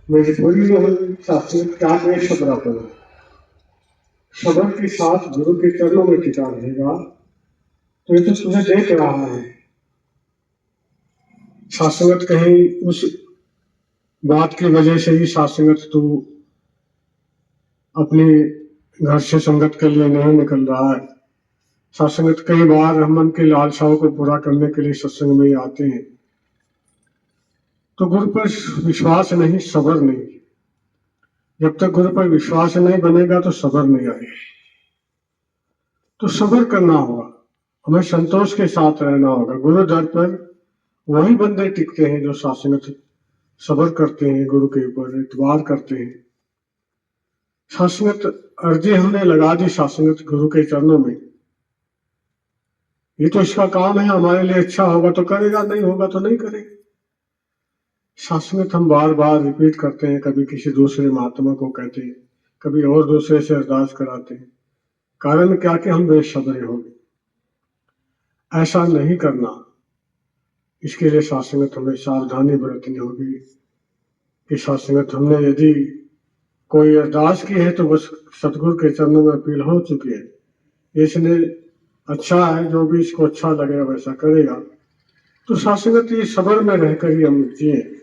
मेरी पूरी शास्त्री क्या में सब्र करो, सब्र के साथ गुरु के चरणों में टिका रहेगा तो ये तो तुझे देख रहा है। शास्त्रगत कहीं उस बात की वजह से ही शास्त्रगत तू अपने घर से संगत के लिए नहीं निकल रहा है। शास्त्रगत कई बार हम मन की लालसाओं को पूरा करने के लिए सत्संग में ही आते हैं, तो गुरु पर विश्वास नहीं, सब्र नहीं। जब तक गुरु पर विश्वास नहीं बनेगा तो सब्र नहीं आएगा। तो सब्र करना होगा, हमें संतोष के साथ रहना होगा। गुरु दर पर वही बंदे टिकते हैं जो शास्त्रगत सब्र करते हैं, गुरु के ऊपर इतबार करते हैं। शास्त्रगत अर्जी हमने लगा दी शास्त्रगत गुरु के चरणों में, ये तो इसका काम है, हमारे लिए अच्छा होगा तो करेगा, नहीं होगा तो नहीं करेगा। शास्त्रगत हम बार बार रिपीट करते हैं, कभी किसी दूसरे महात्मा को कहते हैं, कभी और दूसरे से अरदास कराते हैं। कारण क्या कि हम बेसब्र हो गए, ऐसा नहीं करना। इसके लिए शास्त्रगत हमें सावधानी बरतनी होगी कि शास्त्रगत हमने यदि कोई अरदास की है तो बस सतगुरु के चरणों में अपील हो चुकी है, इसने अच्छा है, जो भी इसको अच्छा लगेगा वैसा करेगा। तो शास्त्रगत ये सब्र में रहकर ही हम जिए।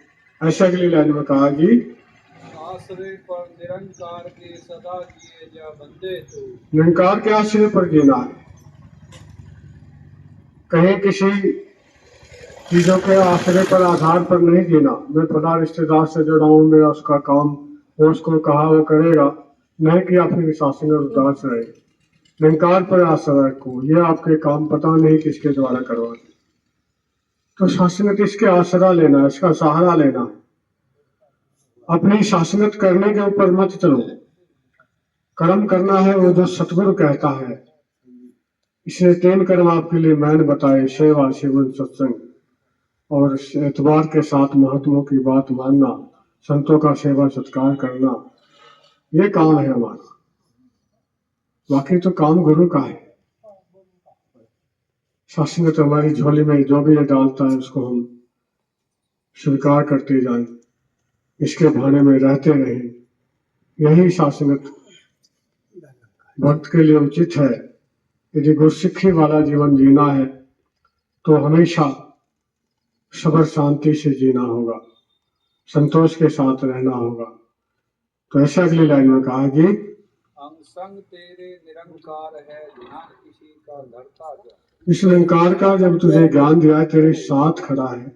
ऐसा अगली लाइन में कहा जी, आश्रय पर निरंकार के सदा जिए जा बंदे तो। निरंकार के आश्रय पर जीना है, कहीं किसी चीजों के आश्रय पर आधार पर नहीं जीना। मैं फला रिश्तेदार से जुड़ा हूं, मेरा उसका काम, वो उसको कहा वो करेगा, नहीं किया फिर शास्त्रगत उदास रहे। निरंकार पर आश्रय को, यह आपके काम पता नहीं किसके द्वारा करवाते, तो शास्त्रगत इसके आसरा लेना है, इसका सहारा लेना है। अपनी शास्त्रगत करने के ऊपर मत चलो, कर्म करना है वो जो सतगुरु कहता है। इसलिए 3 कर्म आपके लिए मैंने बताए, सेवा, सेवन, सत्संग, और एतबार के साथ महात्माओं की बात मानना, संतों का सेवा सत्कार करना, ये काम है हमारा। बाकी तो काम गुरु का है। शास्त्रगत हमारी झोली में जो भी ये डालता है उसको हम स्वीकार करते जाएं, इसके भाने में रहते रहें। यही शास्त्रगत भक्त के लिए उचित है। यदि गुरसिक्खी वाला जीवन जीना है तो हमेशा सब्र शांति से जीना होगा, संतोष के साथ रहना होगा। तो ऐसा अगली लाइन में कहा कि अंग संग तेरे निरंकार है, ध्यान किसी का धरता जा। इस निरंकार का जब तुझे ज्ञान दिया है, तेरे साथ खड़ा है,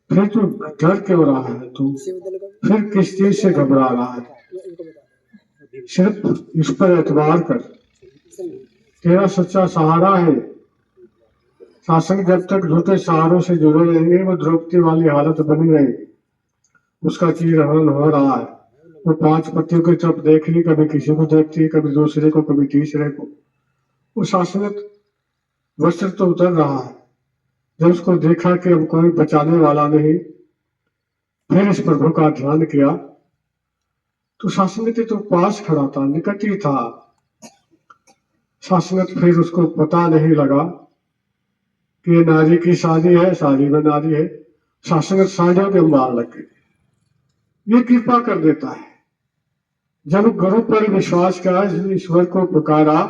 फिर तू डर क्यों रहा है? तू फिर किस चीज से घबरा रहा है? सिर्फ इस पर एतबार कर, तेरा सच्चा सहारा है। शासन जब तक झूठे सहारों से जुड़े रहेंगे वो द्रौपदी वाली हालत बनी रहेगी। उसका चीरहरण हो रहा है, वो 5 पत्तियों की तरफ देख रही, कभी किसी को देखती है, कभी दूसरे को, कभी तीसरे को। वो शासनत वस्त्र तो उतर रहा है। जब उसको देखा कि अब कोई बचाने वाला नहीं, फिर इस प्रभु का ध्यान किया तो शासनत तो पास खड़ा था, निकट ही था। शासनत फिर उसको पता नहीं लगा कि ये नारी की शादी है, शादी में नारी है। शासनत साड़ियों के मार लग गई। ये कृपा कर देता है। जब गुरु पर विश्वास किया, ईश्वर को पुकारा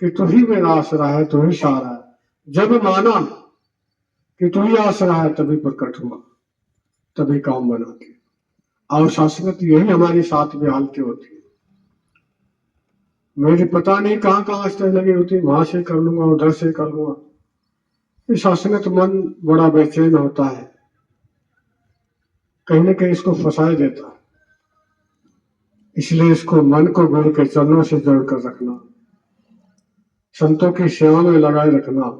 कि तू ही मेरा आसरा है, तू ही सहारा है, जब माना कि तू ही आसरा है, तभी प्रकट हुआ, तभी काम बना के। और शासनत यही हमारी साथ में हालतें होती है। मेरी पता नहीं कहाँ कहाँ स्टेज लगी होती, वहां से कर लूंगा, उधर से कर लूंगा। शासनत मन बड़ा बेचैन होता है, कहीं न कहीं इसको फंसाए देता है। इसलिए इसको मन को गुरु के चरणों से जोड़कर रखना, संतों की सेवा में लगाए रखना।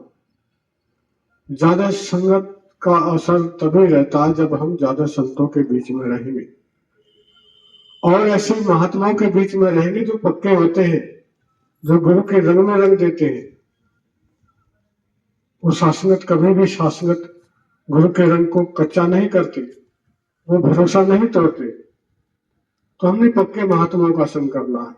ज्यादा संगत का असर तभी रहता है जब हम ज्यादा संतों के बीच में रहेंगे, और ऐसे महात्माओं के बीच में रहेंगे जो पक्के होते हैं, जो गुरु के रंग में रंग देते हैं। वो शासनत कभी भी शासनत गुरु के रंग को कच्चा नहीं करते, वो भरोसा नहीं तोड़ते। तो हमने पक्के महात्माओं का संग करना है,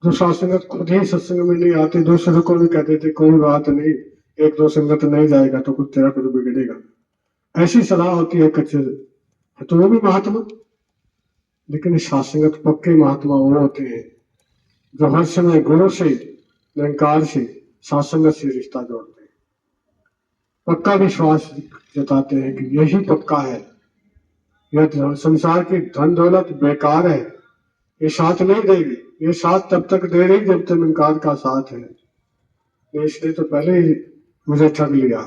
जो शासनत खुद ही सत्संग में नहीं आते, दूसरों को भी कहते थे कोई बात नहीं, 1-2 संगत नहीं जाएगा तो कुछ तेरा कुछ बिगड़ेगा, ऐसी सलाह होती है कच्चे, तो वो भी महात्मा। लेकिन शास्त्रगत पक्के महात्मा वो होते हैं जो हर समय गुरु से, निरंकार से, शास्त्रगत से रिश्ता जोड़ते हैं, पक्का विश्वास जताते हैं कि यही पक्का है, यह संसार की धन दौलत बेकार है, ये साथ नहीं देगी, ये साथ तब तक दे रही जब तक निरंकार का साथ है, इसने तो पहले ही मुझे ठग लिया।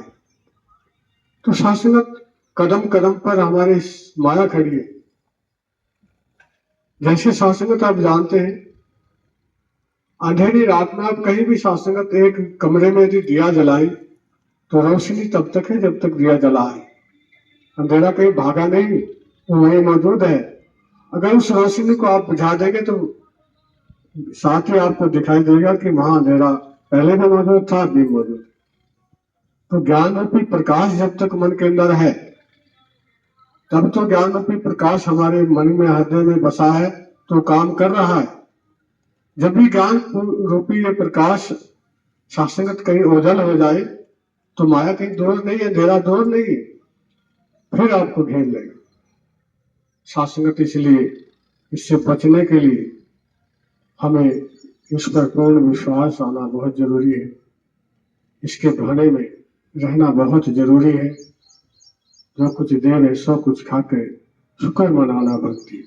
तो शास्त्रगत कदम कदम पर हमारी माया खड़ी है। जैसे शास्त्रगत आप जानते हैं, अंधेरी रात में आप कहीं भी शास्त्रगत एक कमरे में यदि दिया जलाई तो रोशनी तब तक है जब तक दिया जला है, अंधेरा कहीं भागा नहीं, तो वही मौजूद है। अगर उस रोशनी को आप बुझा देंगे तो साथ ही आपको दिखाई देगा कि वहां अंधेरा पहले भी मौजूद था, अब भी मौजूद। तो ज्ञान रूपी प्रकाश जब तक मन के अंदर है, तब तो ज्ञान रूपी प्रकाश हमारे मन में, हृदय में बसा है, तो काम कर रहा है। जब भी ज्ञान रूपी ये प्रकाश शास्त्रगत कहीं ओझल हो जाए तो माया कहीं दूर नहीं है, अंधेरा दूर नहीं है, फिर आपको घेर लेगा। शास्त्रगत इसलिए इससे बचने के लिए हमें इस पर पूर्ण विश्वास आना बहुत जरूरी है, इसके भाने में रहना बहुत जरूरी है। जो कुछ दे रहे सो कुछ खाकर शुक्र मनाना भक्ति,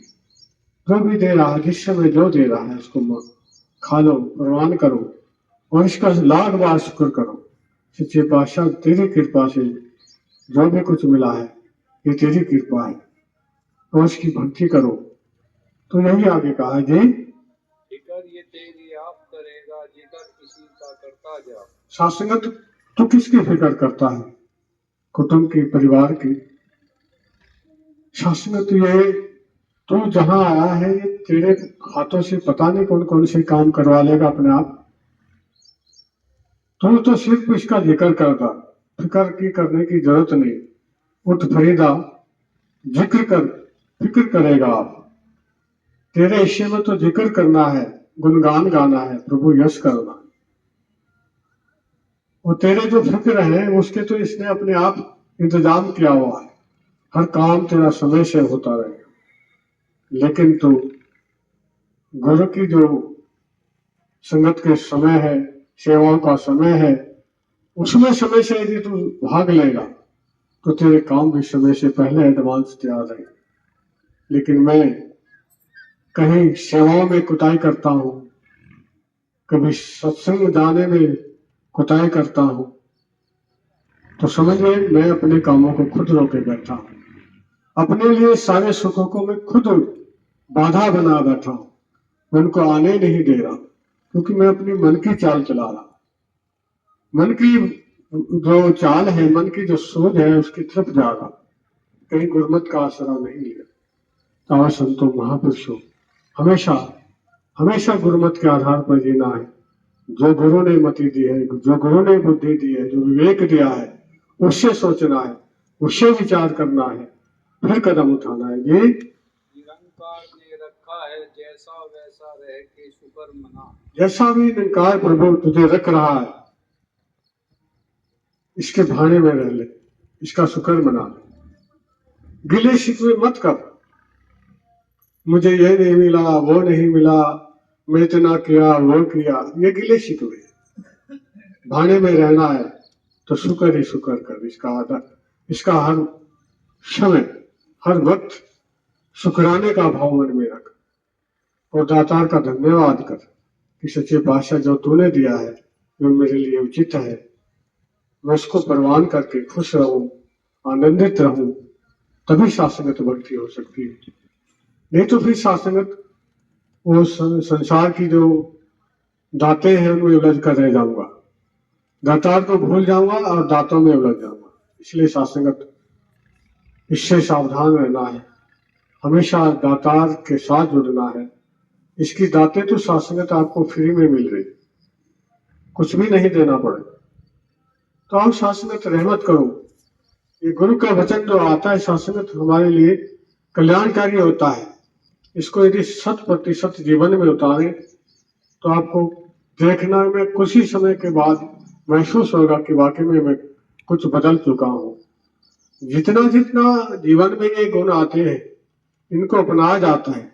जो भी दे रहा है, जिस समय जो दे रहा है उसको खा लो, प्रवान करो और इसका लाख बार शुक्र करो। सच्चे पातशाह तेरी कृपा से जो भी कुछ मिला है ये तेरी कृपा है, तो उसकी भक्ति करो। तो यही आगे कहा है जी, जिकर ये तेरी आप करेगा, जिकर किसी का करता जा। शास्त्रगत तो किसकी फिक्र करता है? कुटुंब की, परिवार की। शास्त्रगत ये तू जहां आया है, ये तेरे हाथों से पता नहीं कौन कौन से काम करवा लेगा अपने आप। तू तो सिर्फ इसका जिक्र करता, फिक्र की करने की जरूरत नहीं। उठ फरीदा, जिक्र कर, फिक्र करेगा आप। तेरे हिस्से में तो जिक्र करना है, गुणगान गाना है, प्रभु यश करना। और तेरे जो फिक्र है उसके तो इसने अपने आप इंतजाम किया हुआ है, हर काम तेरा समय से होता रहेगा। लेकिन तू गुरु की जो संगत के समय है, सेवाओं का समय है, उसमें समय से यदि तू भाग लेगा तो तेरे काम भी समय से पहले एडवांस तैयार रहेंगे। लेकिन मैं कहीं सेवाओं में कुताही करता हूं, कभी सत्संग जाने में कुताही करता हूं, तो समझिए मैं अपने कामों को खुद रोके बैठा हूं, अपने लिए सारे सुखों को मैं खुद बाधा बना बैठा हूं, मैं उनको आने नहीं दे रहा, क्योंकि मैं अपनी मन की चाल चला रहा। मन की जो चाल है, मन की जो सोच है, उसकी तरफ जा रहा, कहीं गुरमत का आसरा नहीं लिया। तो संतों महापुरुषों, हमेशा हमेशा गुरमत के आधार पर जीना है। जो गुरु ने मति दी है, जो गुरु ने बुद्धि दी है, जो विवेक दिया है, उससे सोचना है, उससे विचार करना है, फिर कदम उठाना है। ये निरंकार ने रखा है जैसा वैसा रह के शुक्र मना। जैसा भी निरंकार प्रभु तुझे रख रहा है, इसके भाने में रह ले, इसका शुक्र मना ले। गिले शिकवे मत कर, मुझे ये नहीं मिला, वो नहीं मिला, मैं इतना किया, वो किया, ये गिले शिकवे। भाने में रहना है तो शुक्र ही शुक्र कर, इसका आदर, इसका हर समय, हर वक्त शुक्राने का भाव मन में रख और दातार का धन्यवाद कर कि सच्चे पातशाह जो तूने दिया है, जो मेरे लिए उचित है, मैं उसको प्रवान करके खुश रहूं, आनंदित रहूं, तभी शास्त्रगत भक्ति हो सकती है। नहीं तो फिर शास्त्रगत वो संसार की जो दाते हैं उनमें उलझ कर रह जाऊंगा, दातार को भूल जाऊंगा और दातों में उलझ जाऊंगा। इसलिए शास्त्रगत इससे सावधान रहना है, हमेशा दातार के साथ जुड़ना है। इसकी दाते तो शास्त्रगत आपको फ्री में मिल रही, कुछ भी नहीं देना पड़े। तो आप शास्त्रगत रहमत करो। ये गुरु का वचन जो आता है शास्त्रगत हमारे लिए कल्याणकारी होता है। इसको यदि 100% जीवन में उतारें तो आपको देखना में कुछ ही समय के बाद महसूस होगा कि वाकई में मैं कुछ बदल चुका हूं। जितना जितना जीवन में ये गुण आते हैं, इनको अपनाया जाता है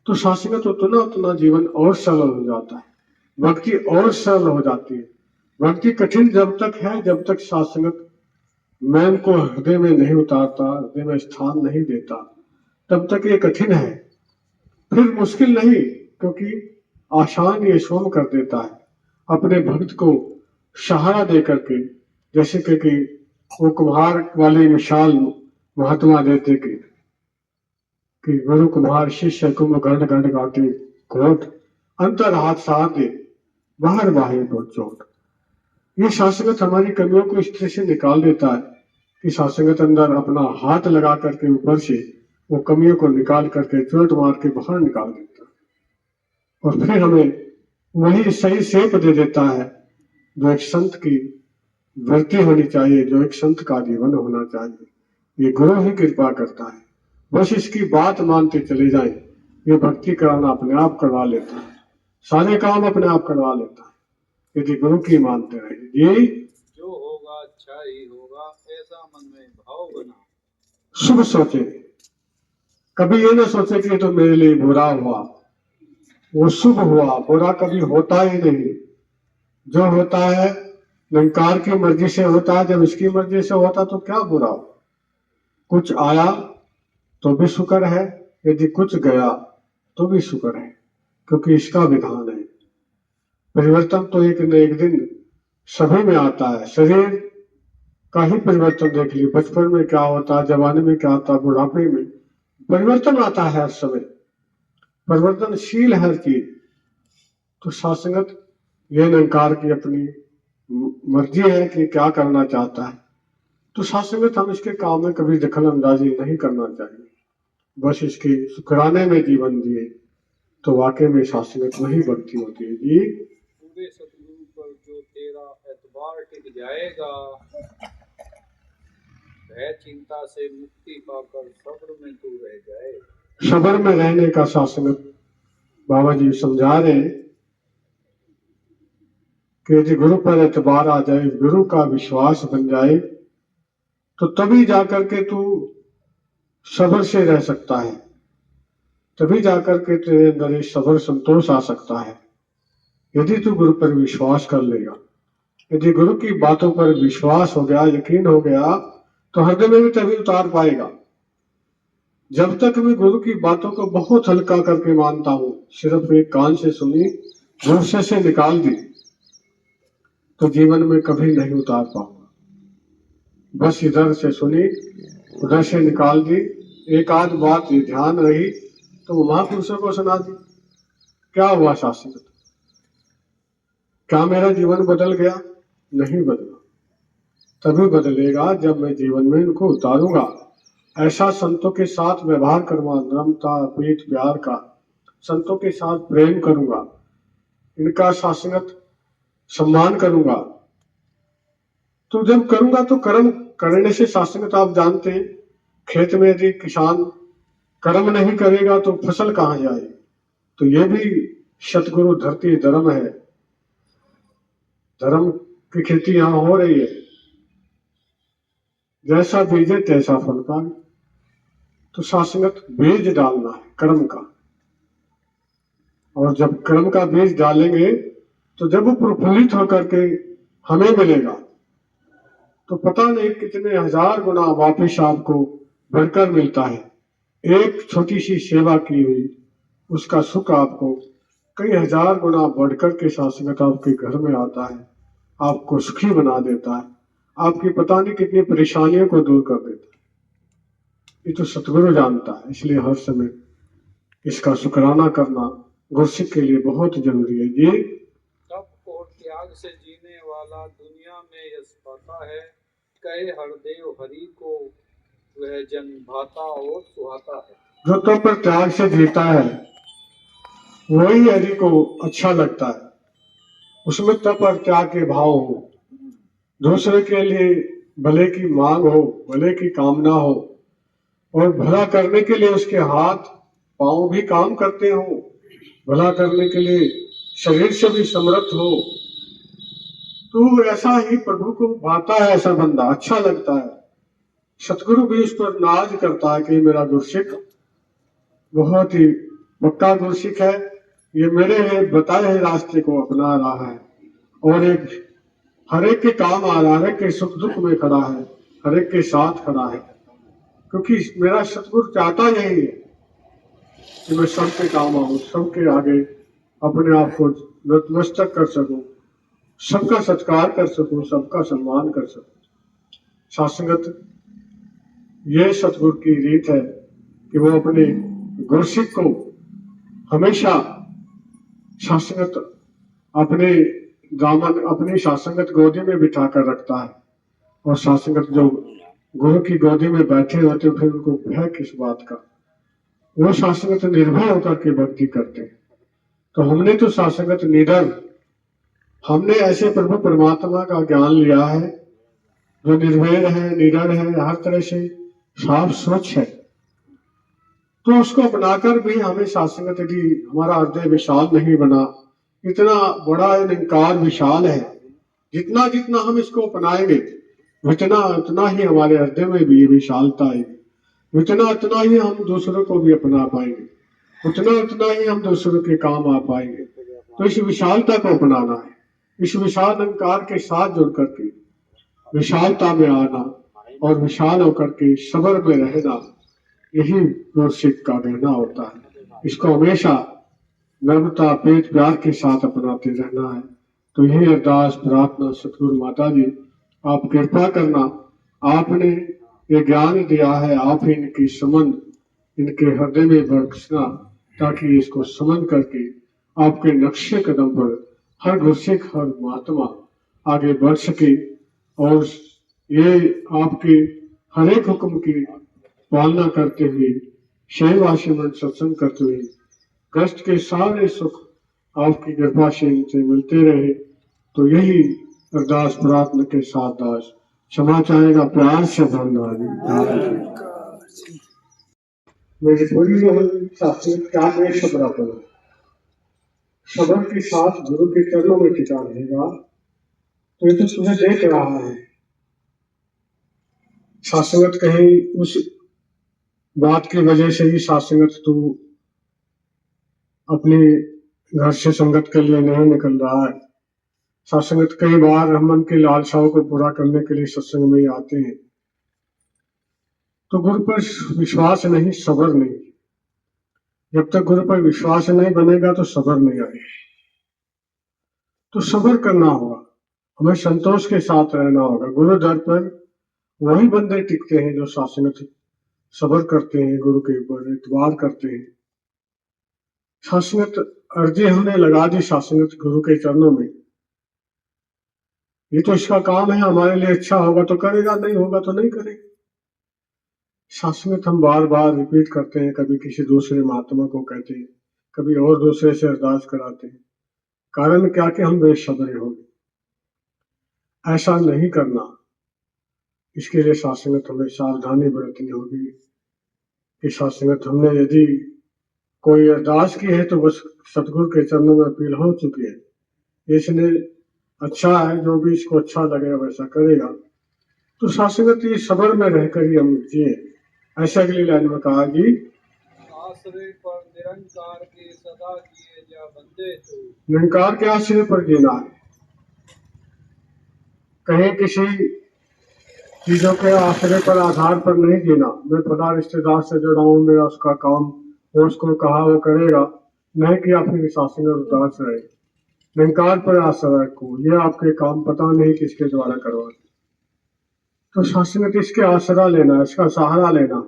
तो शासंगत उतना उतना जीवन और सरल हो जाता है, भक्ति और सरल हो जाती है। भक्ति कठिन जब तक है जब तक शासंगत मैं को हृदय में नहीं उतारता, हृदय में स्थान नहीं देता, तब तक ये कठिन है। फिर मुश्किल नहीं, क्योंकि आसान ये स्वयं कर देता है अपने भक्त को सहारा दे करके। जैसे कि वो कुम्हार वाली मिसाल महात्मा देते कि गुरु कुम्हार शिष्य कुंभ घट घट घाटे घोट अंतर हाथ साथ दे बाहर बाहर को चोट। ये शासंगत हमारी कमियों को इस तरह से निकाल देता है कि शासंगत अंदर अपना हाथ लगा करके ऊपर से वो कमियों को निकाल करके चोट मार के बाहर निकाल देता है और फिर हमें वही सही सेप दे देता है जो एक संत की वृत्ति होनी चाहिए, जो एक संत का जीवन होना चाहिए। ये गुरु ही कृपा करता है, बस इसकी बात मानते चले जाएं। ये भक्ति कराना अपने आप करवा लेता है, सारे काम अपने आप करवा लेता है यदि गुरु की मानते रहे। ये जो होगा अच्छा ही होगा, ऐसा मन में भाव बना। शुभ सोचे, कभी ये ना सोचे कि तो मेरे लिए बुरा हुआ, वो शुभ हुआ। बुरा कभी होता ही नहीं, जो होता है निरंकार की मर्जी से होता है। जब इसकी मर्जी से होता तो क्या बुरा हो। कुछ आया तो भी शुक्र है, यदि कुछ गया तो भी शुक्र है, क्योंकि इसका विधान है। परिवर्तन तो एक न एक दिन सभी में आता है। शरीर का ही परिवर्तन देख लीजिए, बचपन में क्या होता है, जवानी में क्या होता है, बुढ़ापे में परिवर्तन आता है। हर समय परिवर्तनशील है हर चीज। तो शासंगत यह निरंकार की अपनी मर्जी है कि क्या करना चाहता है। तो शासंगत हम इसके काम में कभी दखल अंदाजी नहीं करना चाहिए, बस इसके शुक्राने में जीवन दिए तो वाकई में शासंगत वही भक्ति होती है। जी पूरे सतगुरु पर जो तेरा एतबार टिक जाएगा, भय चिंता से मुक्ति पाकर सब्र में तू रह जाए। सबर में रहने का शासंगत बाबा जी समझा रहे हैं कि यदि गुरु पर एतबार आ जाए, गुरु का विश्वास बन जाए, तो तभी जाकर के तू सबर से रह सकता है, तभी जाकर के तेरे अंदर सबर संतोष आ सकता है। यदि तू गुरु पर विश्वास कर लेगा, यदि गुरु की बातों पर विश्वास हो गया, यकीन हो गया, तो हृदय में भी तभी उतार पाएगा। जब तक मैं गुरु की बातों को बहुत हल्का करके मानता हूं, सिर्फ एक कान से सुनी दूसरे से निकाल दी, तो जीवन में कभी नहीं उतार पाऊंगा। बस इधर से सुनी उधर से निकाल दी, एक आध बात ध्यान रही तो महापुरुषों को सुना दी। क्या हुआ शासक? क्या मेरा जीवन बदल गया? नहीं बदला। तभी बदलेगा जब मैं जीवन में इनको उतारूंगा। ऐसा संतों के साथ व्यवहार करूंगा, नम्रता प्रीत प्यार का, संतों के साथ प्रेम करूंगा, इनका शासनत सम्मान करूंगा। तो जब करूंगा तो कर्म करने से शासनत आप जानते हैं, खेत में यदि किसान कर्म नहीं करेगा तो फसल कहां जाएगी। तो ये भी सतगुरु धरती धर्म है, धर्म की खेती यहां हो रही है। जैसा बीजे तैसा फल पाए। तो शासनत बीज डालना है कर्म का, और जब कर्म का बीज डालेंगे तो जब वो प्रफुल्लित होकर के हमें मिलेगा तो पता नहीं कितने हजार गुना वापिस आपको बढ़कर मिलता है। एक छोटी सी सेवा की हुई उसका सुख आपको कई हजार गुना बढ़कर के शासनत आपके घर में आता है, आपको सुखी बना देता है, आपकी पता नहीं कितनी परेशानियों को दूर कर देता है। ये तो सतगुरु जानता है, इसलिए हर समय इसका शुक्राना करना गुरसिक के लिए बहुत जरूरी है। ये तप और त्याग से जीने वाला दुनिया में यश पाता है, कहे हरदेव हरि को वह जन भाता और सुहाता है। जो तप पर त्याग से जीता है वही हरि को अच्छा लगता है, उसमें तप और त्याग के भाव हो, दूसरे के लिए भले की मांग हो, भले की कामना हो, और भला करने के लिए उसके हाथ पांव भी काम करते हो, भला करने के लिए शरीर से भी समर्थ हो, तो ऐसा ही प्रभु को भाता है, ऐसा बंदा अच्छा लगता है। सतगुरु भी उस पर नाज करता है कि मेरा गुरसिख बहुत ही पक्का गुरसिख है, ये मेरे बताए हुए रास्ते को अपना रहा है और एक हर एक के काम आ रहा है, हर एक के सुख दुख में खड़ा है, हर एक के साथ खड़ा है, क्योंकि मेरा सतगुरु चाहता यही है कि मैं सबके काम आऊं, सबके आगे अपने आप को नतमस्तक कर सकूं, सबका सत्कार कर सकूं, सबका सम्मान कर सकूं। सासंगत ये सतगुरु की रीत है कि वो अपने गुरसिख को हमेशा शासंगत अपने दामन अपनी शासंगत गोदी में बिठा कर रखता है, और शासंगत जो गुरु की गोदी में बैठे होते फिर उनको भय किस बात का, वो शासंगत निर्भय होकर के भक्ति करते हैं। तो हमने तो शासंगत निडर, हमने ऐसे प्रभु परमात्मा का ज्ञान लिया है जो निर्भय है, निडर है, हर तरह से साफ स्वच्छ है, तो उसको अपनाकर भी हमें शासंगत यदि हमारा हृदय विशाल नहीं बना, इतना बड़ा निरंकार विशाल है, जितना जितना हम इसको अपनाएंगे उतना उतना ही हमारे हृदय में भी विशालता आएगी, उतना उतना ही हम दूसरों को भी अपना पाएंगे, उतना उतना ही हम दूसरों के काम आ पाएंगे। तो इस विशालता को अपनाना है, इस विशाल निरंकार के साथ जुड़ करके विशालता में आना और विशाल होकर के सबर में रहना, यही गुरसिख का रहना होता है। इसको हमेशा नम्रता पेट प्यार के साथ अपनाते रहना है। तो यही अरदास प्रार्थना सतगुरु माता जी आप कृपा करना, आपने ये ज्ञान दिया है, आप ही इनकी समझ इनके हृदय में बख्शना, ताकि इसको समझ करके आपके नक्शे कदम पर हर गुरसिख हर महात्मा आगे बढ़ सके और ये आपके हर एक हुक्म की पालना करते हुए सेवा सिमरन सत्संग करते हुए कष्ट के सारे सुख आपकी कृपा से इनसे मिलते रहे। तो यही अरदास प्रार्थना के साथ दास क्षमा चाहेगा प्यार से भरना। मेरी पूरी शास्त्र क्या में सब्र करो, सब्र के साथ गुरु के चरणों में टिका रहेगा तो ये तो तुम्हें देख रहा है। शासंगत कहीं उस बात की वजह से ही शासंगत तू अपने घर से संगत के लिए नहीं निकल रहा है। शासंगत कई बार हम मन की लालसाओं को पूरा करने के लिए सत्संग में आते हैं, तो गुरु पर विश्वास नहीं, सब्र नहीं। जब तक गुरु पर विश्वास नहीं बनेगा तो सब्र नहीं आएगा। तो सब्र करना होगा, हमें संतोष के साथ रहना होगा। गुरु दर पर वही बंदे टिकते हैं जो शासंगत सब्र करते हैं, गुरु के ऊपर इतबार करते हैं। शासंगत अर्जी हमने लगा दी शासंगत गुरु के चरणों में, ये तो इसका काम है, हमारे लिए अच्छा होगा तो करेगा, नहीं होगा तो नहीं करेगा। शासंगत हम बार बार रिपीट करते हैं, कभी किसी दूसरे महात्मा को कहते हैं, कभी और दूसरे से अरदास कराते हैं। कारण क्या कि हम बेसब्र हो गए, ऐसा नहीं करना। इसके लिए शासंगत हमें सावधानी बरतनी होगी कि शासंगत हमने यदि कोई अरदास की है तो बस सतगुरु के चरणों में अपील हो चुकी है, इसने अच्छा है, जो भी इसको अच्छा लगेगा वैसा करेगा। तो शासंगत ये सब्र में रहकर ही हम जिए। ऐसा अगली लाइन में कहा जी, आश्रय पर निरंकार के सदा किए जा बंदे तो निरंकार के आश्रय पर जीना है। कहीं किसी चीजों के आश्रय पर आधार पर नहीं जीना। मैं फला रिश्तेदार से जुड़ा हूं, मेरा उसका काम, वो उसको कहा वो करेगा, नहीं कि आपकी शासन और उदास रहे। निरंकार पर आश्रय को, यह आपके काम पता नहीं किसके द्वारा करवा। तो शासनत इसके आसरा लेना, इसका सहारा लेना।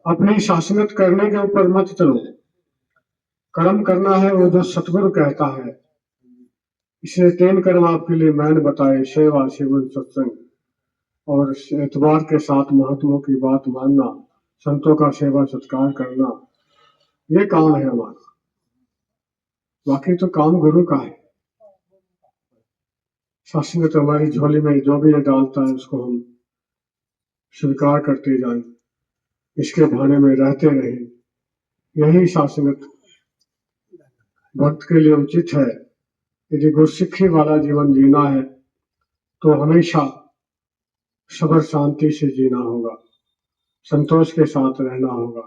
अपनी शासनत करने के ऊपर मत चलो, कर्म करना है वो जो सतगुरु कहता है। इसलिए 3 कर्म आपके लिए मैंने बताए, सेवा सिमरन सत्संग और एतबार के साथ महात्माओं की बात मानना, संतों का सेवा सत्कार करना, ये काम है हमारा। बाकी तो काम गुरु का है। शासनत हमारी झोली में जो भी ये डालता है उसको हम स्वीकार करते जाएं, इसके भाने में रहते रहें। यही शासनत भक्त के लिए उचित है। यदि गुरसिक्खी वाला जीवन जीना है तो हमेशा सबर शांति से जीना होगा, संतोष के साथ रहना होगा।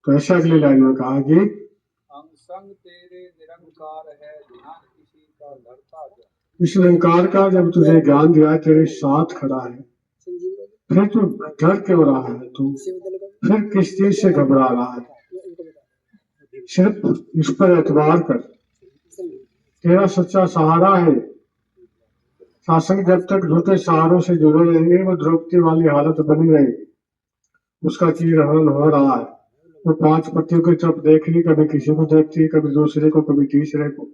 तो ऐसा अगली लाइन में कहा कि अंग संग तेरे निरंकार है, ध्यान किसी का धरता जा। इस निरंकार का जब तुझे ज्ञान दिया है, तेरे साथ खड़ा है, फिर तू डर क्यों रहा है? तू फिर किस चीज से घबरा रहा है? सिर्फ इस पर एतबार कर, तेरा सच्चा सहारा है। शासक जब तक झूठे सहारों से जुड़े रहेंगे, वो द्रौपदी वाली हालत बनी रहेगी। उसका चीरहरण हो रहा है, वो 5 पत्तियों की तरफ देख रही, कभी किसी को देखती, कभी दूसरे को, कभी तीसरे को।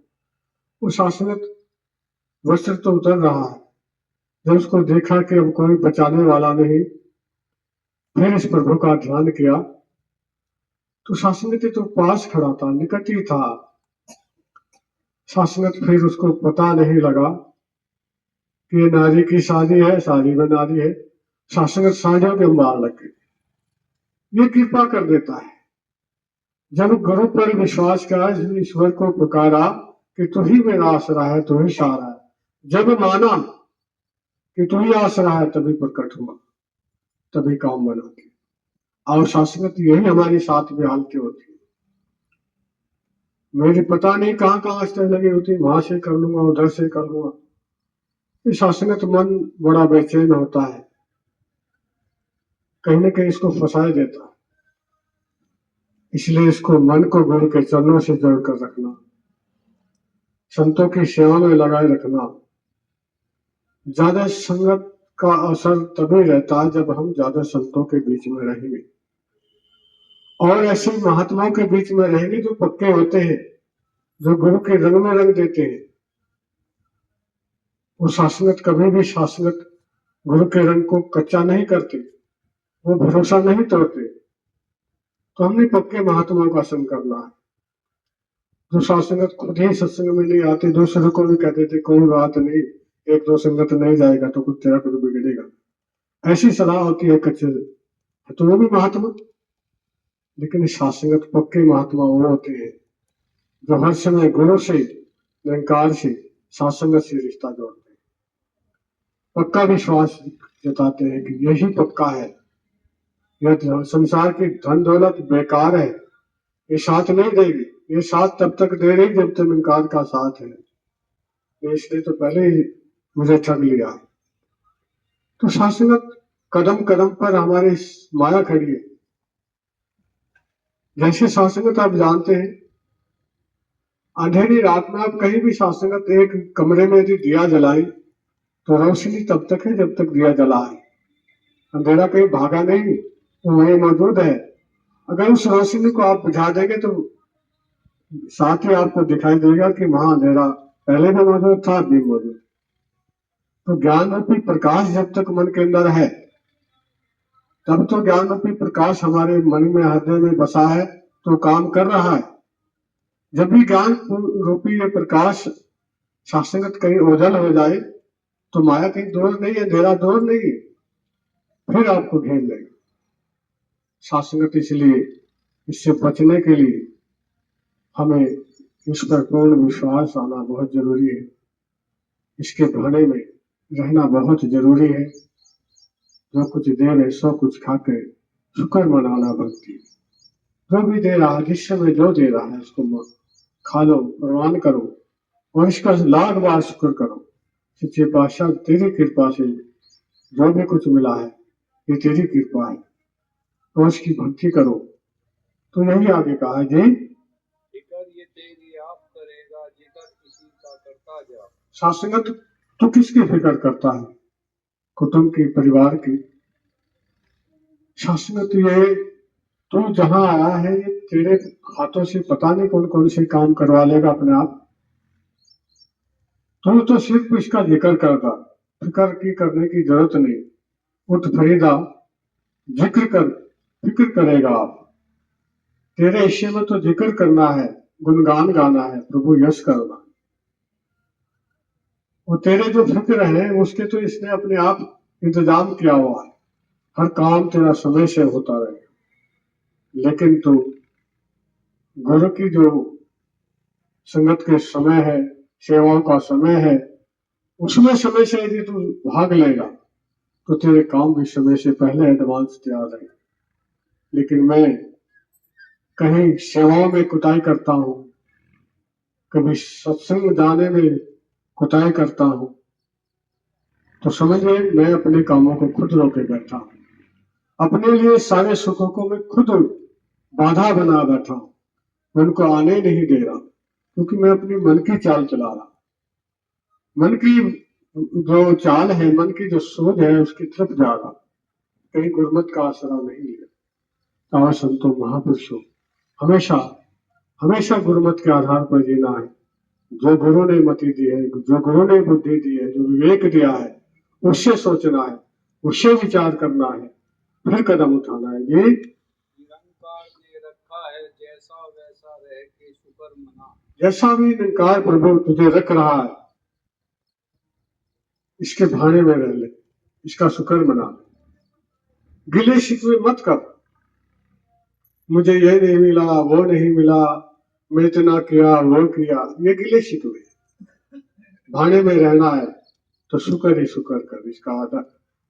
वो शासक वस्त्र तो उतर रहा है। जब उसको देखा कि अब कोई बचाने वाला नहीं, फिर इस प्रभु का ध्यान किया, तो शासक तो पास खड़ा था, निकट ही था। शासक फिर उसको पता नहीं लगा कि ये नारी की शादी है, शादी में नारी है। शासक साझों के मार लग गई। ये कृपा कर देता है। जब गुरु पर विश्वास किया, ईश्वर को पुकारा कि तू ही मेरा आसरा है, तू ही सहारा है। जब माना कि तू ही आसरा है, तभी प्रकट हुआ, तभी काम बना के। और शासक यही हमारी साथ में हालतें होती है। मेरी पता नहीं कहाँ कहाँ आस्ते लगी होती, वहां से कर लूंगा, उधर से कर लूंगा। इस शासक मन बड़ा बेचैन होता है, कहीं न कहीं इसको फंसा देता है। इसलिए इसको मन को गुरु के चरणों से जोड़कर रखना, संतों की सेवा में लगाए रखना। ज्यादा संगत का असर तभी रहता है जब हम ज्यादा संतों के बीच में रहेंगे, और ऐसे महात्माओं के बीच में रहेंगे जो पक्के होते हैं, जो गुरु के रंग में रंग देते हैं। वो शासनत कभी भी शासनत गुरु के रंग को कच्चा नहीं करते, वो भरोसा नहीं तोड़ते। तो हमने पक्के महात्माओं का संग करना है, जो शासनत खुद ही सत्संग में नहीं आते, दूसरों को भी कहते थे कोई बात नहीं, एक दो संगत नहीं जाएगा तो कुछ तेरा कुछ बिगड़ेगा। ऐसी सलाह होती है कच्चे, तो वो भी महात्मा। लेकिन शासनत पक्के महात्मा वो होते हैं जो हर समय गुरु से, निरंकार से, शासनत से रिश्ता जोड़ते हैं, पक्का विश्वास जताते हैं कि यही पक्का है। यह संसार की धन दौलत बेकार है, ये साथ नहीं देगी, ये साथ तब तक दे रही जब तक निरंकार का साथ है। इसलिए तो पहले ही मुझे ठग लिया। तो शासनत कदम कदम पर हमारी माया खड़ी है। जैसे शासनत आप जानते हैं, अंधेरी रात में आप कहीं भी शासनत एक कमरे में यदि दिया जलाई तो रोशनी तब तक है जब तक दिया जला है। अंधेरा कहीं भागा नहीं, वो वही मौजूद है। अगर उस रोशनी को आप बुझा देंगे तो साथ ही आपको दिखाई देगा कि वहां अंधेरा पहले भी मौजूद था, अब भी मौजूद। तो ज्ञान रूपी प्रकाश जब तक मन के अंदर है, तब तो ज्ञान रूपी प्रकाश हमारे मन में, हृदय में बसा है, तो काम कर रहा है। जब भी ज्ञान रूपी ये प्रकाश शासनत कहीं ओझल हो जाए तो माया कहीं दूर नहीं है, अंधेरा दूर नहीं है, फिर आपको घेर लेगा। शासनत इसलिए इससे बचने के लिए हमें इस पर पूर्ण विश्वास आना बहुत जरूरी है, इसके भाने में रहना बहुत जरूरी है। जो कुछ दे रहे सो कुछ खाकर शुक्र मनाना भक्ति। जो भी दे रहा, जिस समय जो दे रहा है उसको खा लो, प्रवान करो, और इसका लाख बार शुक्र करो। सच्चे पातशाह तेरी कृपा से जो भी कुछ मिला है ये तेरी कृपा है, तो उसकी भक्ति करो। तो यही आगे कहा जी, जिकर ये तेरी आप करेगा, जिकर किसी का करता जा। शासनत तू किसकी फिक्र करता है? कुटुंब की, परिवार की। शासनत ये तू जहां आया है, ये तेरे हाथों से पता नहीं कौन कौन से काम करवा लेगा अपने आप। तू तो सिर्फ इसका जिक्र करता, फिक्र की करने की जरूरत नहीं। उठ फरीदा, जिक्र कर, फिक्र करेगा आप। तेरे हिस्से में तो जिक्र करना है, गुणगान गाना है, प्रभु यश करना। वो तेरे जो फिक्र है उसके तो इसने अपने आप इंतजाम किया हुआ है, हर काम तेरा समय से होता रहेगा। लेकिन तू गुरु की जो संगत के समय है, सेवाओं का समय है, उसमें समय से यदि तू भाग लेगा तो तेरे काम भी समय से पहले एडवांस तैयार रहे। लेकिन मैं कहीं सेवाओं में कुताही करता हूँ, कभी सत्संग जाने में कुताही करता हूँ, तो समझिए मैं अपने कामों को खुद रोके बैठा हूँ। अपने लिए सारे सुखों को मैं खुद बाधा बना बैठा हूँ, मैं उनको आने नहीं दे रहा, क्योंकि मैं अपनी मन की चाल चला रहा। मन की जो चाल है, मन की जो सोच है, उसकी तरफ जा रहा, कहीं गुरमत का आसरा नहीं लिया। तावा संतों महापुरुषों, हमेशा हमेशा गुरमत के आधार पर जीना है। जो गुरु ने मति दी है, जो गुरु ने बुद्धि दी है, जो विवेक दिया है, उससे सोचना है, उससे विचार करना है, फिर कदम उठाना है। ये निरंकार ने रखा है जैसा वैसा रह के शुक्र मना। जैसा भी निरंकार प्रभु तुझे रख रहा है, इसके भाने में रह ले, इसका शुक्र मना। गिले शिकवे मत कर, मुझे ये नहीं मिला, वो नहीं मिला, मैं इतना किया, वो किया, ये गिले शिकवे। भाने में रहना है तो शुक्र ही शुक्र कर।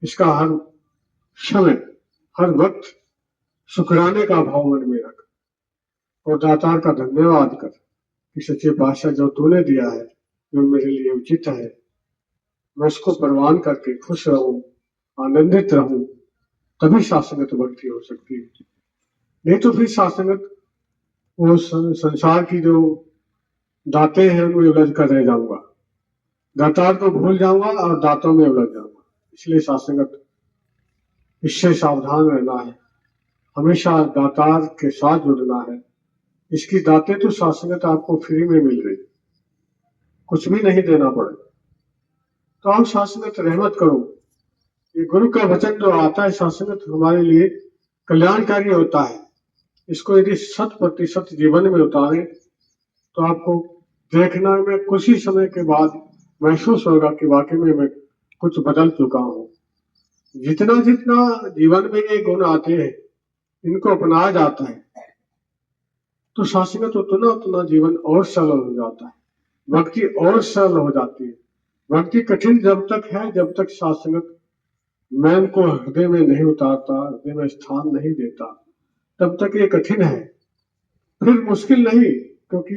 इसका हर समय, हर वक्त शुक्राने का भाव मन में रख और दातार का धन्यवाद कर कि सच्चे पातशाह जो तूने दिया है, जो मेरे लिए उचित है, मैं उसको परवान करके खुश रहूं, आनंदित रहूं, तभी शासनगत भक्ति हो सकती है। नहीं तो फिर शासनगत वो संसार की जो दाते हैं उनमें उलझ कर रह जाऊंगा, दातार को भूल जाऊंगा और दातों में उलझ जाऊंगा। इसलिए शासनगत इससे सावधान रहना है, हमेशा दातार के साथ जुड़ना है। इसकी दाते तो शासनगत आपको फ्री में मिल रही, कुछ भी नहीं देना पड़े, तो आप शासनगत रहमत करो। ये गुरु का वचन जो आता है शासनगत हमारे लिए कल्याणकारी होता है। इसको यदि 100% जीवन में उतारे तो आपको देखना में कुछ ही समय के बाद महसूस होगा कि वाकई में मैं कुछ बदल चुका हूँ। जितना जितना जीवन में ये गुण आते हैं, इनको अपनाया जाता है, तो शासनगत उतना उतना जीवन और सरल हो जाता है, भक्ति और सरल हो जाती है। भक्ति कठिन जब तक है, जब तक शासनगत मैं उनको हृदय में नहीं उतारता, हृदय में स्थान नहीं देता, तब तक ये कठिन है। फिर मुश्किल नहीं, क्योंकि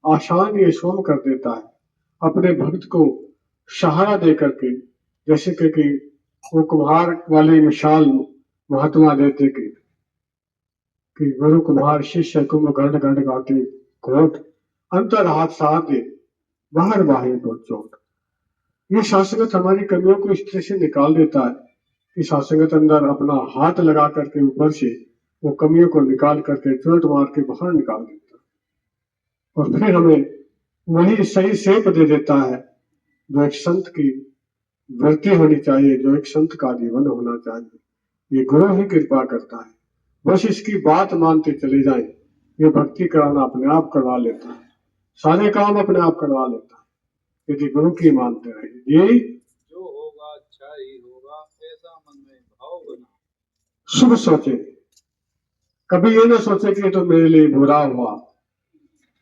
आसान ये स्वयं कर देता है अपने भक्त को सहारा दे करके। जैसे कि वो कुम्हार वाली मिसाल महात्मा देते कि गुरु कुम्हार शिष्य कुंभ गढ़ गढ़ गाटे कोट, अंतर हाथ सहाते बाहर बाहे को चोट। ये शासनगत हमारी कमियों को इस तरह से निकाल देता है कि शासनगत अंदर अपना हाथ लगा करके ऊपर से वो कमियों को निकाल करके चोट मार के बाहर निकाल देता है, और फिर हमें वही सही सेप दे देता है जो एक संत की वृत्ति होनी चाहिए, जो एक संत का जीवन होना चाहिए। ये गुरु ही कृपा करता है, बस इसकी बात मानते चले जाए। ये भक्ति कराना अपने आप करवा लेता है, सारे काम अपने आप करवा लेता है यदि गुरु की मानते रहे। ये जो होगा अच्छा ही होगा, ऐसा मन में भाव बना। शुभ सोचे, कभी ये ना सोचे कि ये तो मेरे लिए बुरा हुआ,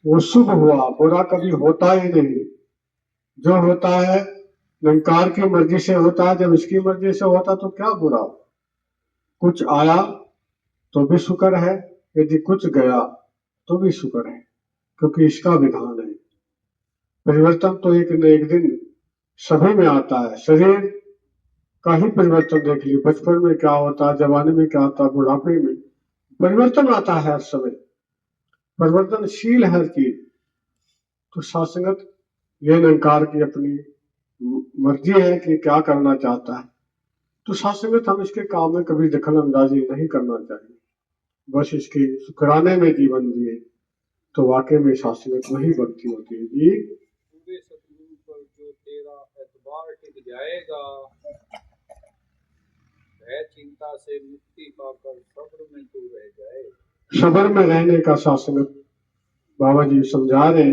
वो शुभ हुआ। बुरा कभी होता ही नहीं, जो होता है निरंकार की मर्जी से होता है। जब इसकी मर्जी से होता तो क्या बुरा हो। कुछ आया तो भी शुक्र है, यदि कुछ गया तो भी शुक्र है, क्योंकि इसका विधान है। परिवर्तन तो एक न एक दिन सभी में आता है। शरीर का ही परिवर्तन देख लीजिए, बचपन में क्या होता है, जवानी में क्या होता है, बुढ़ापे में परिवर्तन आता है। हर समय परिवर्तनशील है हर चीज। तो शासनगत ये निरंकार की अपनी मर्जी है कि क्या करना चाहता है, तो शासनगत हम इसके काम में कभी दखल अंदाजी नहीं करना चाहिए, बस इसके शुक्राने में जीवन दिए तो वाकई में शासनगत वही भक्ति होती है। जी पूरे सतगुरु पर जो तेरा एतबार टिक जाएगा, भय चिंता से मुक्ति पाकर सब्र में तू रह जाए। सबर में रहने का शासनगत बाबा जी समझा रहे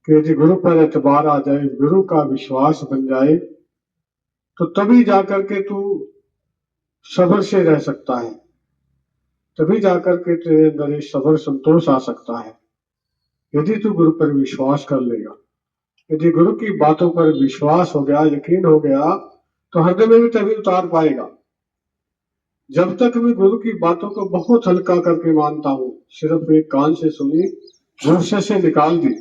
कि यदि गुरु पर एतबार आ जाए, गुरु का विश्वास बन जाए, तो तभी जाकर के तू सबर से रह सकता है, तभी जाकर के तेरे अंदर सबर संतोष आ सकता है। यदि तू गुरु पर विश्वास कर लेगा, यदि गुरु की बातों पर विश्वास हो गया, यकीन हो गया, तो हृदय में भी तभी उतार पाएगा। जब तक मैं गुरु की बातों को बहुत हल्का करके मानता हूँ, सिर्फ एक कान से सुनी, दूसरे से निकाल दी,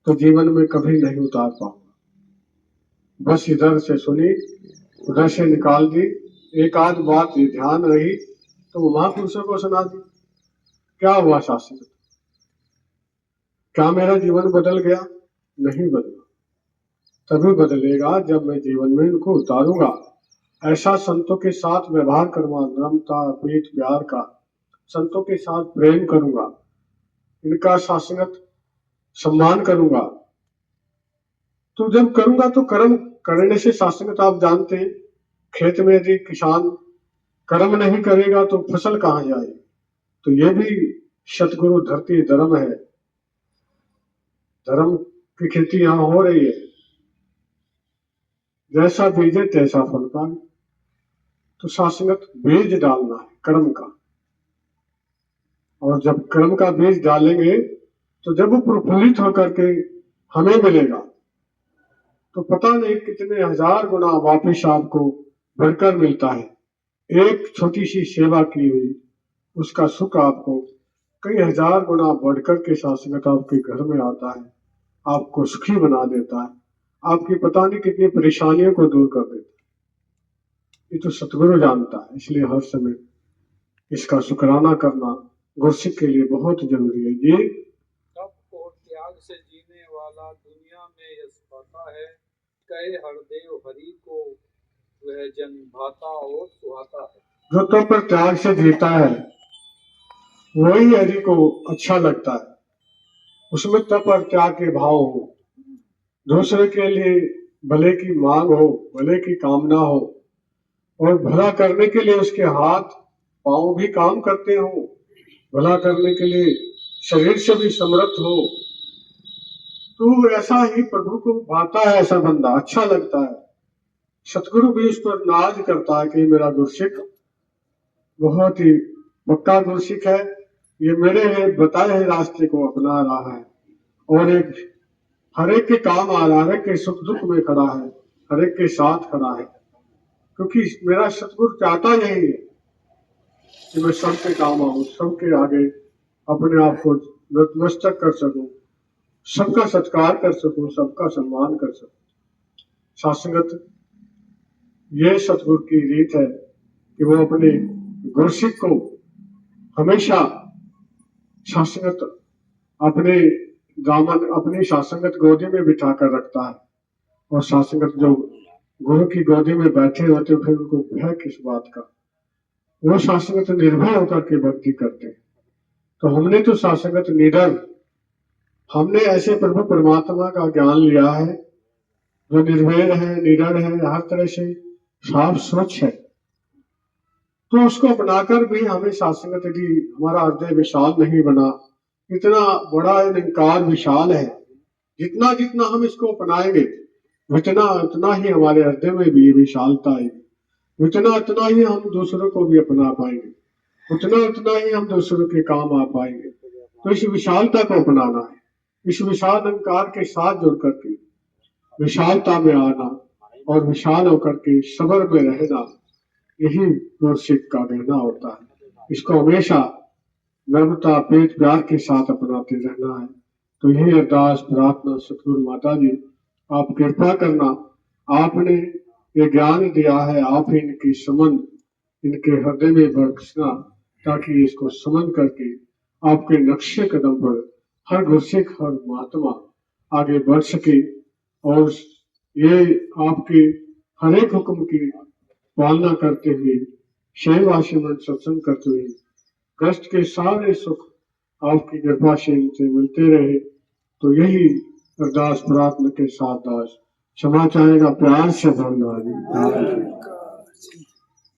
तो जीवन में कभी नहीं उतार पाऊंगा। बस इधर से सुनी, उधर से निकाल दी, एक आध बात ये ध्यान रही तो महापुरुषों को सुना दी। क्या हुआ शास्त्र? क्या मेरा जीवन बदल गया? नहीं बदला। तभी बदलेगा जब मैं जीवन में इनको उतारूंगा। ऐसा संतों के साथ व्यवहार करूंगा, नम्रता, प्रीत, प्यार का, संतों के साथ प्रेम करूंगा, इनका शासनत सम्मान करूंगा। तो जब करूंगा तो कर्म करने से शासनत, आप जानते हैं, खेत में यदि किसान कर्म नहीं करेगा तो फसल कहां जाएगी? तो ये भी सतगुरु धरती धर्म है। धर्म की खेती यहां हो रही है। जैसा बीजे तैसा फल पाए। तो शासनत बीज डालना है कर्म का, और जब कर्म का बीज डालेंगे तो जब वो प्रफुल्लित होकर के हमें मिलेगा तो पता नहीं कितने हजार गुना वापिस आपको बढ़कर मिलता है। एक छोटी सी सेवा की हुई उसका सुख आपको कई हजार गुना बढ़कर के शासनत आपके घर में आता है, आपको सुखी बना देता है, आपकी पता नहीं कितनी परेशानियों को दूर कर देता है। ये तो सतगुरु जानता है। इसलिए हर समय इसका शुक्राना करना गुरसिक के लिए बहुत जरूरी है। ये तप और त्याग से जीने वाला दुनिया में यश पाता है, कहे हरदेव हरि को वह जन भाता और सुहाता है। जो तप और त्याग से जीता है वही हरि को अच्छा लगता है। उसमें तप और त्याग के भाव हो, दूसरे के लिए भले की मांग हो, भले की कामना हो, और भला करने के लिए उसके हाथ पांव भी काम करते हो, भला करने के लिए शरीर से भी समर्थ हो, तो ऐसा ही प्रभु को भाता है। ऐसा बंदा अच्छा लगता है। सतगुरु भी उस पर नाज करता है कि मेरा गुरसिक बहुत ही पक्का गुरसिक है, ये मेरे बताए हुए रास्ते को अपना रहा है और एक हर एक के काम आ रहा है, हर एक के सुख दुख में खड़ा है, हर एक के साथ खड़ा है। क्योंकि मेरा सतगुरु चाहता यही है कि मैं सबके काम आऊं, सबके आगे अपने आप को नतमस्तक कर सकूं, सबका सत्कार कर सकूं, सबका सम्मान कर सकूं। शासनगत ये सतगुरु की रीत है कि वो अपने गुरसिक को हमेशा शासनगत अपने दामन, अपनी शासनगत गोदी में बिठा कर रखता है। और शासनगत जो गुरु की गोदी में बैठे होते फिर उनको भय किस बात का, वो शासनगत निर्भय होकर के भक्ति करते हैं। तो हमने तो शासनगत निडर, हमने ऐसे प्रभु परमात्मा का ज्ञान लिया है जो निर्भय है, निडर है, हर तरह से साफ स्वच्छ है। तो उसको अपनाकर भी हमें शासनगत यदि हमारा हृदय विशाल नहीं बना, इतना बड़ा निरंकार विशाल है, जितना जितना हम इसको अपनाएंगे उतना उतना ही हमारे हृदय में भी विशालता आएगी, उतना उतना ही हम दूसरों को भी अपना पाएंगे, उतना उतना ही हम दूसरों के काम आ पाएंगे। तो इस विशालता को अपनाना है, इस विशाल निरंकार के साथ जुड़ करके विशालता में आना और विशाल होकर के सबर में रहना, यही गुरसिक का रहना होता है। इसको हमेशा नम्रता, प्रीत, प्यार के साथ अपनाते रहना है। तो यही अरदास प्रार्थना सतगुरु माता जी, आप कृपा करना, आपने ये ज्ञान दिया है, आप ही इनकी समझ इनके हृदय में बख्शना, ताकि इसको समझ करके आपके नक्शे कदम पर हर गुरसिक, हर महात्मा आगे बढ़ सके और ये आपके हर एक हुक्म की पालना करते हुए, सेवा सिमरन सत्संग करते हुए कष्ट के सारे सुख आपकी कृपा से इनसे मिलते रहे। तो यही अरदास प्रार्थना के साथ दास क्षमा चाहेगा, प्यार से धन्यवाद।